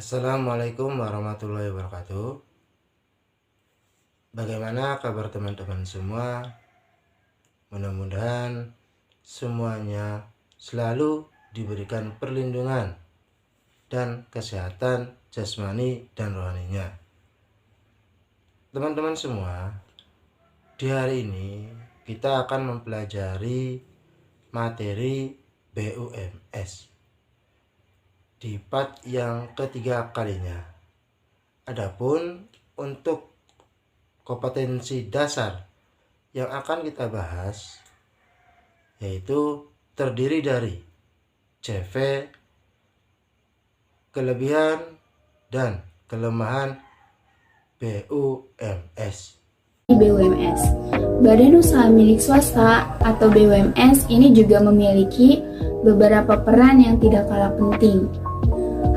Assalamualaikum warahmatullahi wabarakatuh. Bagaimana kabar teman-teman semua? Mudah-mudahan semuanya selalu diberikan perlindungan dan kesehatan jasmani dan rohaninya. Teman-teman semua, di hari ini kita akan mempelajari materi BUMS di part yang ketiga kalinya. Adapun untuk kompetensi dasar yang akan kita bahas yaitu terdiri dari CV, kelebihan dan kelemahan BUMS. BUMS. Badan Usaha Milik Swasta atau BUMS ini juga memiliki beberapa peran yang tidak kalah penting.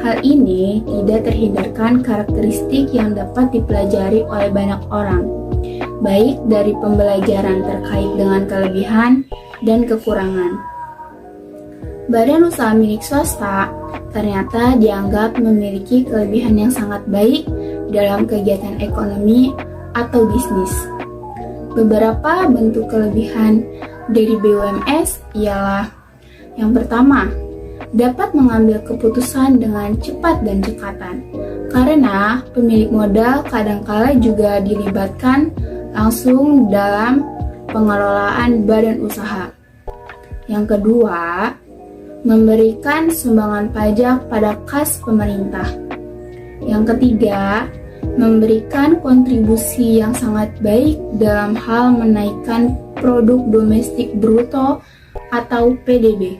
Hal ini tidak terhindarkan karakteristik yang dapat dipelajari oleh banyak orang, baik dari pembelajaran terkait dengan kelebihan dan kekurangan. Badan usaha milik swasta ternyata dianggap memiliki kelebihan yang sangat baik dalam kegiatan ekonomi atau bisnis. Beberapa bentuk kelebihan dari BUMS ialah yang pertama, dapat mengambil keputusan dengan cepat dan cekatan, karena pemilik modal kadangkala juga dilibatkan langsung dalam pengelolaan badan usaha. Yang kedua, memberikan sumbangan pajak pada kas pemerintah. Yang ketiga, memberikan kontribusi yang sangat baik dalam hal menaikkan produk domestik bruto atau PDB.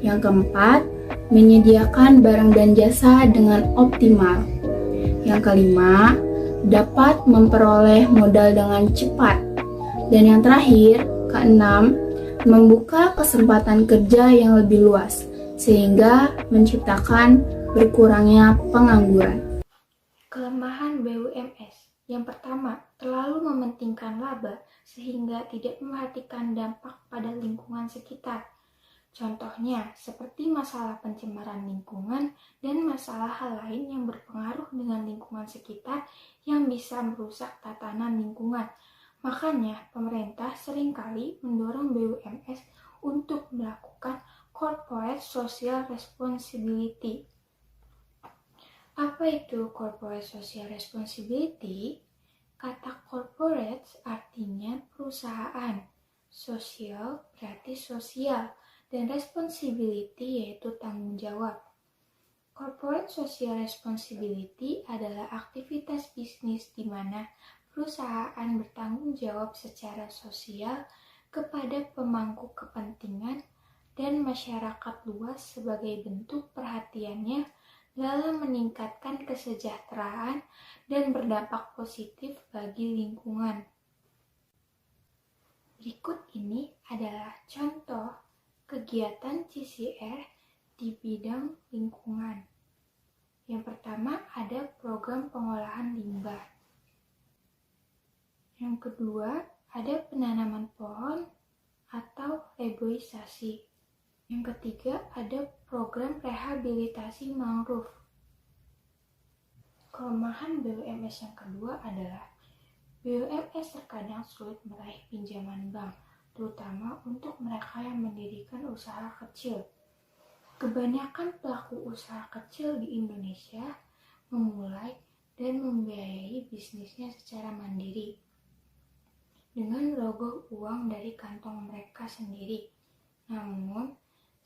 Yang keempat, menyediakan barang dan jasa dengan optimal. Yang kelima, dapat memperoleh modal dengan cepat. Dan yang terakhir, keenam, membuka kesempatan kerja yang lebih luas, sehingga menciptakan berkurangnya pengangguran. Kelemahan BUMS. Yang pertama, terlalu mementingkan laba sehingga tidak memperhatikan dampak pada lingkungan sekitar. Contohnya, seperti masalah pencemaran lingkungan dan masalah hal lain yang berpengaruh dengan lingkungan sekitar yang bisa merusak tatanan lingkungan. Makanya, pemerintah seringkali mendorong BUMS untuk melakukan corporate social responsibility. Apa itu corporate social responsibility? Kata corporate artinya perusahaan, social berarti sosial, dan responsibility yaitu tanggung jawab. Corporate social responsibility adalah aktivitas bisnis di mana perusahaan bertanggung jawab secara sosial kepada pemangku kepentingan dan masyarakat luas sebagai bentuk perhatiannya dalam meningkatkan kesejahteraan dan berdampak positif bagi lingkungan. Berikut ini adalah contoh kegiatan CSR di bidang lingkungan. Yang pertama ada program pengolahan limbah. Yang kedua ada penanaman pohon atau reboisasi. Yang ketiga ada program rehabilitasi mangrove. Kelemahan BUMS yang kedua adalah BUMS terkadang sulit meraih pinjaman bank, terutama untuk mereka yang mendirikan usaha kecil. Kebanyakan pelaku usaha kecil di Indonesia memulai dan membiayai bisnisnya secara mandiri dengan merogoh uang dari kantong mereka sendiri. Namun,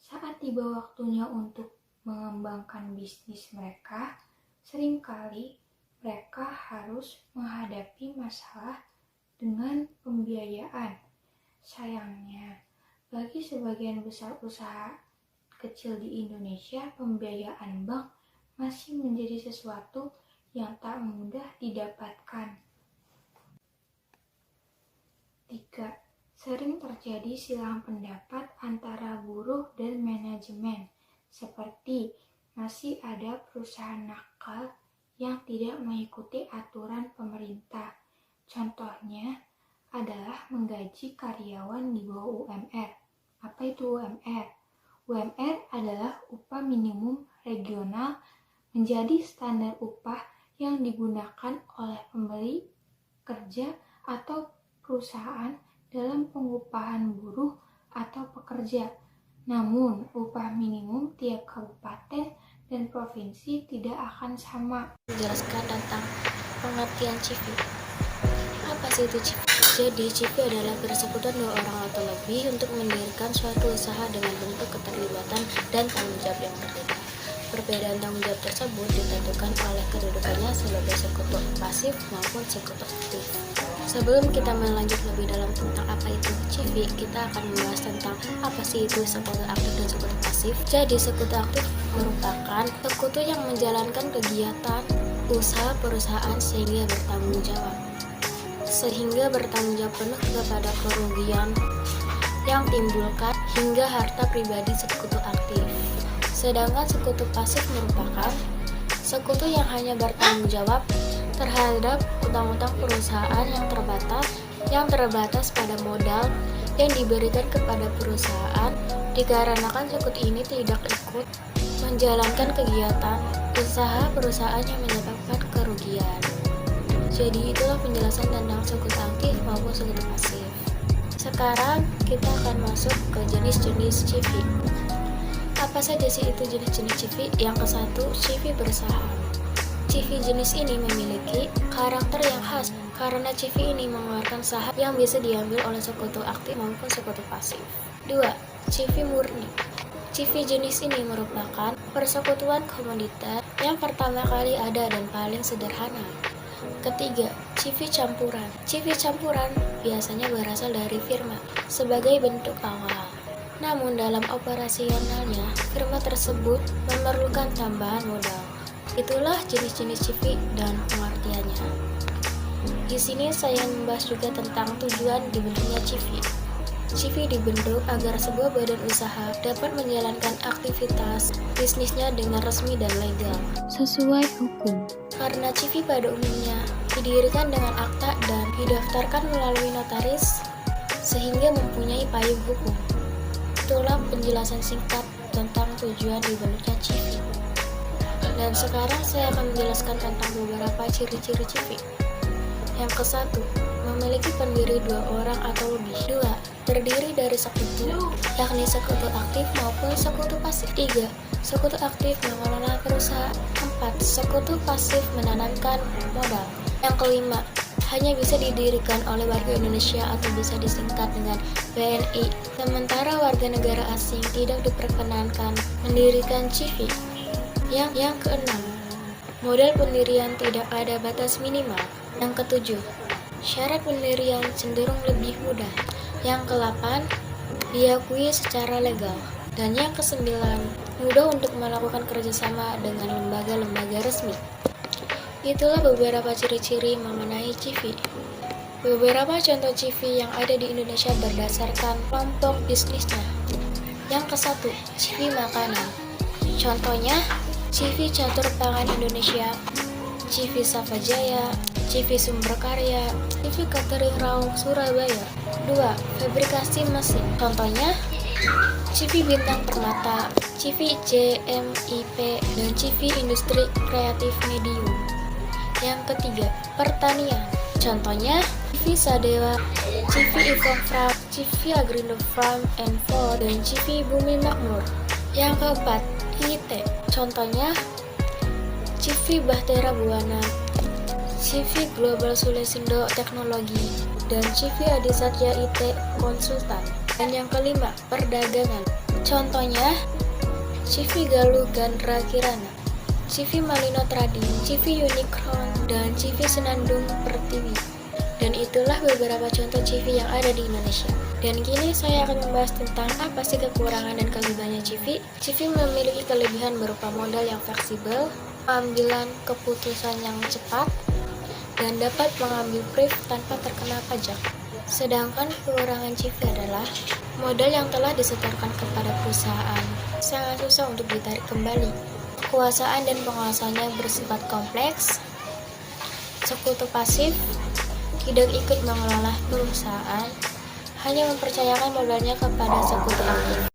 saat tiba waktunya untuk mengembangkan bisnis mereka, seringkali mereka harus menghadapi masalah dengan pembiayaan. Sayangnya, bagi sebagian besar usaha kecil di Indonesia, pembiayaan bank masih menjadi sesuatu yang tak mudah didapatkan. 3. Sering terjadi silang pendapat antara buruh dan manajemen, seperti masih ada perusahaan nakal yang tidak mengikuti aturan pemerintah. Contohnya adalah menggaji karyawan di bawah UMR. Apa itu UMR? UMR adalah upah minimum regional menjadi standar upah yang digunakan oleh pembeli, kerja, atau perusahaan dalam pengupahan buruh atau pekerja. Namun, upah minimum tiap kabupaten dan provinsi tidak akan sama. Menjelaskan tentang pengertian CV. Apa sih itu CV? Jadi, CV adalah persekutuan dua orang atau lebih untuk mendirikan suatu usaha dengan bentuk keterlibatan dan tanggung jawab yang berbeda. Perbedaan tanggung jawab tersebut ditentukan oleh kedudukannya sebagai sekutu pasif maupun sekutu aktif. Sebelum kita melanjut lebih dalam tentang apa itu CV, kita akan membahas tentang apa sih itu sekutu aktif dan sekutu pasif. Jadi, sekutu aktif merupakan sekutu yang menjalankan kegiatan usaha perusahaan sehingga bertanggung jawab penuh kepada kerugian yang timbulkan hingga harta pribadi sekutu aktif. Sedangkan sekutu pasif merupakan sekutu yang hanya bertanggung jawab terhadap utang-utang perusahaan yang terbatas pada modal yang diberikan kepada perusahaan, dikarenakan sekutu ini tidak ikut menjalankan kegiatan usaha perusahaan yang menyebabkan kerugian. Jadi itulah penjelasan tentang sekutu aktif maupun sekutu pasif. Sekarang kita akan masuk ke jenis-jenis CV. Apa saja sih itu jenis-jenis CV? Yang ke-1, CV bersaham. CV jenis ini memiliki karakter yang khas karena CV ini mengeluarkan saham yang bisa diambil oleh sekutu aktif maupun sekutu pasif. 2. CV murni. CV jenis ini merupakan persekutuan komoditas yang pertama kali ada dan paling sederhana. Ketiga, CV campuran. CV campuran biasanya berasal dari firma sebagai bentuk awal. Namun dalam operasionalnya, firma tersebut memerlukan tambahan modal. Itulah jenis-jenis CV dan pengertiannya. Di sini saya membahas juga tentang tujuan dibentuknya CV. CV dibentuk agar sebuah badan usaha dapat menjalankan aktivitas bisnisnya dengan resmi dan legal sesuai hukum. Karena CV pada umumnya didirikan dengan akta dan didaftarkan melalui notaris sehingga mempunyai payung hukum. Itulah penjelasan singkat tentang tujuan dibentuknya CV. Dan sekarang saya akan menjelaskan tentang beberapa ciri-ciri CV. Yang ke-1, memiliki pendiri 2 orang atau lebih. 2, terdiri dari sekutu, yakni sekutu aktif maupun sekutu pasif. 3, sekutu aktif mengelola perusahaan. 4, sekutu pasif menanamkan modal. Yang ke-5, hanya bisa didirikan oleh warga Indonesia atau bisa disingkat dengan WNI. Sementara warga negara asing tidak diperkenankan mendirikan CV. Yang ke-6, modal pendirian tidak ada batas minimal. Yang ke-7, syarat pendirian cenderung lebih mudah. Yang ke-8, diakui secara legal. Dan yang ke-9, mudah untuk melakukan kerjasama dengan lembaga-lembaga resmi. Itulah beberapa ciri-ciri mengenai CV. Beberapa contoh CV yang ada di Indonesia berdasarkan kelompok bisnisnya. Yang ke-1, CV makanan. Contohnya, CV Catur Pangan Indonesia, CV Safajaya, CV Sumber Karya, CV Catering Raung Surabaya. 2. Fabrikasi mesin. Contohnya, CV Bintang Permata, CV JMIP, dan CV Industri Kreatif Medium. Yang ketiga, pertanian. Contohnya, CV Sadewa, CV Ivong Farm, CV Agrindo Farm and Food, dan CV Bumi Makmur. Yang keempat, IT. Contohnya, CV Bahtera Buana, CV Global Sulesindo Teknologi, dan CV Adisatya IT Konsultan. Dan yang kelima, perdagangan. Contohnya, CV Galuh Gandra Kirana, CV Malino Trading, CV Unicron, dan CV Senandung Pertiwi. Dan itulah beberapa contoh CV yang ada di Indonesia. Dan kini saya akan membahas tentang apa sih kekurangan dan kelebihannya CV. CV memiliki kelebihan berupa modal yang fleksibel, pengambilan keputusan yang cepat, dan dapat mengambil brief tanpa terkena pajak. Sedangkan kekurangan CV adalah modal yang telah disetorkan kepada perusahaan sangat susah untuk ditarik kembali. Kekuasaan dan pengawasannya bersifat kompleks. Sekutu pasif tidak ikut mengelola perusahaan, hanya mempercayakan modalnya kepada sekutu aktif.